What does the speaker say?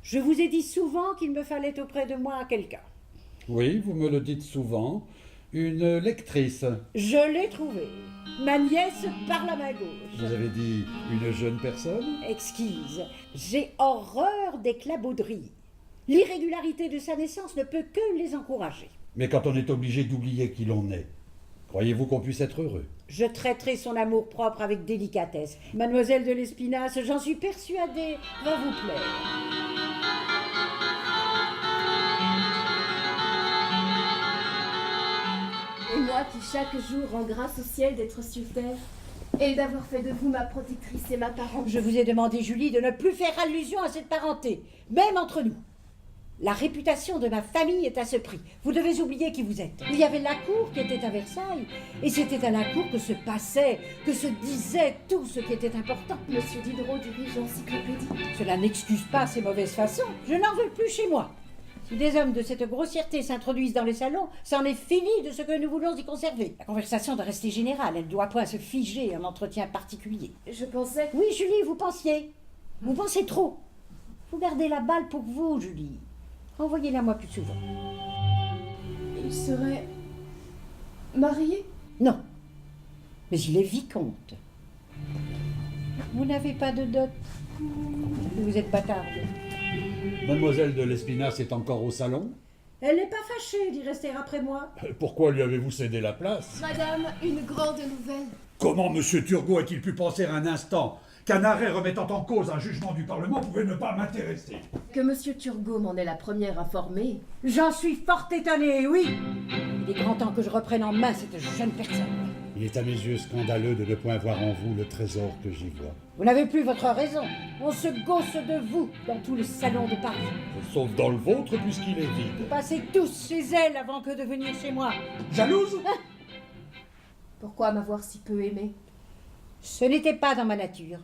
Je vous ai dit souvent qu'il me fallait auprès de moi quelqu'un. Oui, vous me le dites souvent. Une lectrice. Je l'ai trouvée. Ma nièce par la main gauche. Vous avez dit une jeune personne? Exquise. J'ai horreur des clabauderies. L'irrégularité de sa naissance ne peut que les encourager. Mais quand on est obligé d'oublier qui l'on est, croyez-vous qu'on puisse être heureux? Je traiterai son amour-propre avec délicatesse. Mademoiselle de l'Espinasse, j'en suis persuadée, va vous plaire. Et moi qui chaque jour rends grâce au ciel d'être sur terre et d'avoir fait de vous ma protectrice et ma parente. Je vous ai demandé, Julie, de ne plus faire allusion à cette parenté, même entre nous. La réputation de ma famille est à ce prix. Vous devez oublier qui vous êtes. Il y avait la cour qui était à Versailles, et c'était à la cour que se passait, que se disait tout ce qui était important. Monsieur Diderot dirige l'encyclopédie. Cela n'excuse pas ces mauvaises façons. Je n'en veux plus chez moi. Si des hommes de cette grossièreté s'introduisent dans les salons, c'en est fini de ce que nous voulons y conserver. La conversation doit rester générale, elle ne doit point se figer en entretien particulier. Je pensais... Oui, Julie, vous pensiez. Vous pensez trop. Vous gardez la balle pour vous, Julie. Envoyez-la moi plus souvent. Il serait... marié? Non. Mais il est vicomte. Vous n'avez pas de dot. Vous êtes bâtarde. Mademoiselle de l'Espinasse est encore au salon? Elle n'est pas fâchée d'y rester après moi. Pourquoi lui avez-vous cédé la place? Madame, une grande nouvelle. Comment M. Turgot a-t-il pu penser un instant qu'un arrêt remettant en cause un jugement du Parlement pouvait ne pas m'intéresser? Que Monsieur Turgot m'en est la première informée. J'en suis fort étonnée, oui. Il est grand temps que je reprenne en main cette jeune personne. Il est à mes yeux scandaleux de ne point voir en vous le trésor que j'y vois. Vous n'avez plus votre raison. On se gausse de vous dans tous les salons de Paris. Sauf dans le vôtre puisqu'il est vide. Vous passez tous chez elle avant que de venir chez moi. Jalouse? Pourquoi m'avoir si peu aimée? Ce n'était pas dans ma nature.